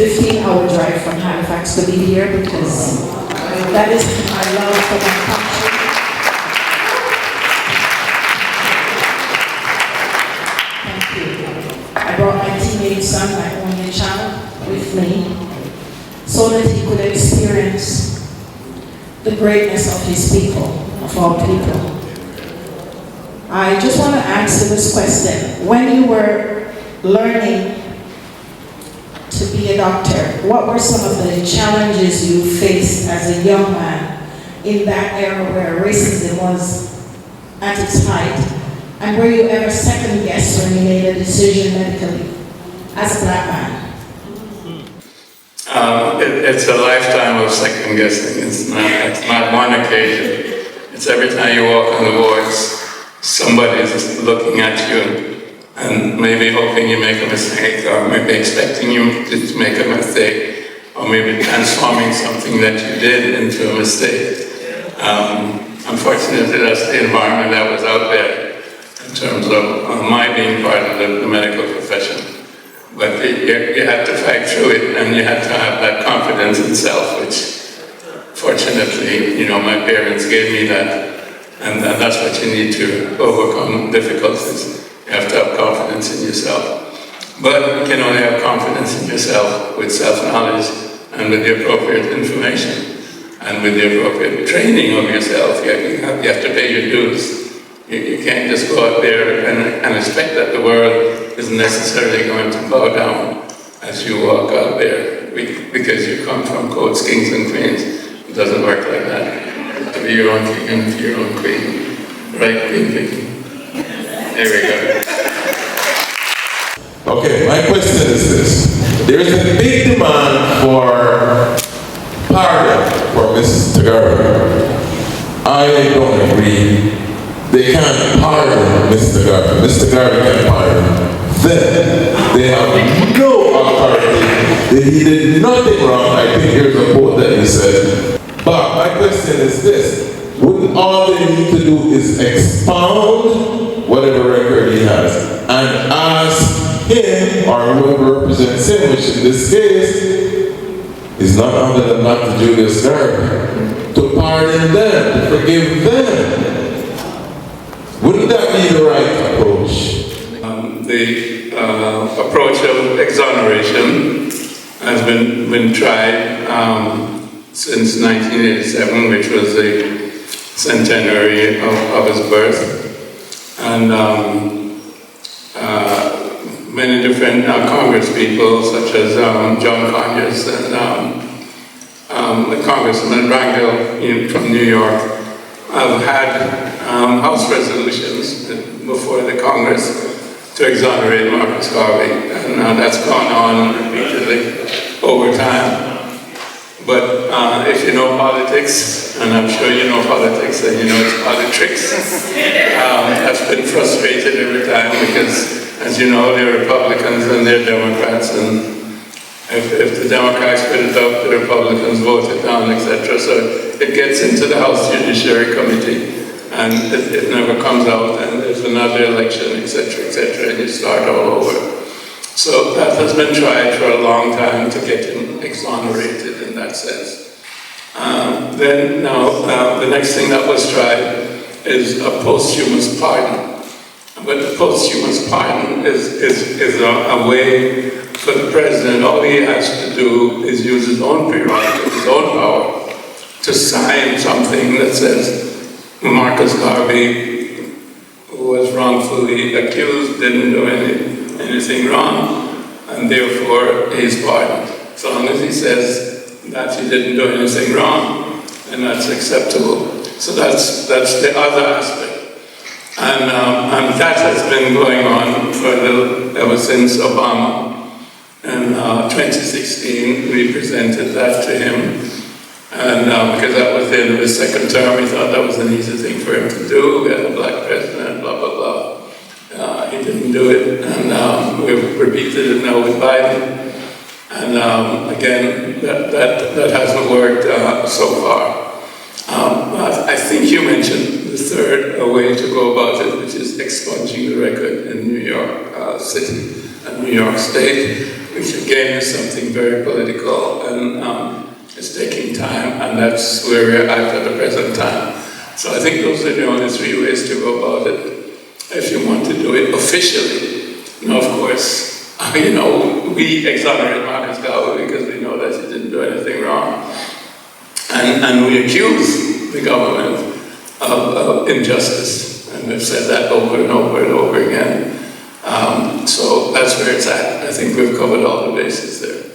15-hour drive from Halifax to be here because that is my love for my country. Thank you. I brought my teenage son, my only child, with me so that he could experience the greatness of his people, of our people. I just want to ask you this question. When you were learning to be a doctor, what were some of the challenges you faced as a young man in that era where racism was at its height? And were you ever second-guessed when you made a decision medically as a black man? It's a lifetime of second guessing. It's not one occasion. It's every time you walk on the wards, somebody's looking at you and maybe hoping you make a mistake, or maybe expecting you to make a mistake, or maybe transforming something that you did into a mistake. Unfortunately, that's the environment that was out there in terms of my being part of the medical profession. But you had to fight through it, and you had to have that confidence in self, which fortunately, my parents gave me that. And that's what you need to overcome difficulties. You have to have confidence in yourself. But you can only have confidence in yourself with self-knowledge and with the appropriate information and with the appropriate training of yourself. You have to pay your dues. You can't just go out there and expect that the world is necessarily going to bow down as you walk out there because you come from courts, kings and queens. It doesn't work like that. To be your own king and to your own queen. Right, Queen Vicky? There we go. Okay, my question is this. There is a big demand for pardon for Mr. Garvey. I don't agree. They can't pardon Mr. Garvey. Mr. Garvey can pardon them. They have no authority. He did nothing wrong. I think here's a quote that he said. But my question is this. Wouldn't all they need to do is expound whatever record he has and ask him or whoever represents him, which in this case is none other than Dr. Julius Garvey, to pardon them, to forgive them? Wouldn't that be the right approach? The approach of exoneration has been tried since 1987, which was the centenary of his birth. And many different Congress people, such as John Conyers and the Congressman Rangel from New York, have had House resolutions before the Congress to exonerate Marcus Garvey. And that's gone on repeatedly over time. But if you know politics, and I'm sure you know politics and you know it's politics, that's been frustrated every time because, as you know, they're Republicans and they're Democrats, and if the Democrats put it up, the Republicans vote it down, etc. So it gets into the House Judiciary Committee, and it never comes out, and there's another election, etc., and you start all over. So that has been tried for a long time to get him exonerated in that sense. Then now, the next thing that was tried is a posthumous pardon. But the posthumous pardon is a way for the president, all he has to do is use his own prerogative, his own power, to sign something that says Marcus Garvey, who was wrongfully accused, didn't do anything wrong, and therefore he's pardoned. So long as he says that he didn't do anything wrong, and that's acceptable. So that's the other aspect. And that has been going on ever since Obama. In 2016, we presented that to him. And because that was the end of his second term, we thought that was an easy thing for him to do. We had a black president, blah, blah, blah. He didn't do it. And we've repeated it now with Biden. And again, that hasn't worked so far. I think you mentioned the third way to go about it, which is expunging the record in New York City. and New York State, which again is something very political, and it's taking time, and that's where we're at the present time. So I think those are the only three ways to go about it. If you want to do it officially, of course, we exonerate Marcus Garvey because we know that he didn't do anything wrong. And we accuse the government of injustice. And we've said that over and over and over again. So that's where it's at. I think we've covered all the bases there.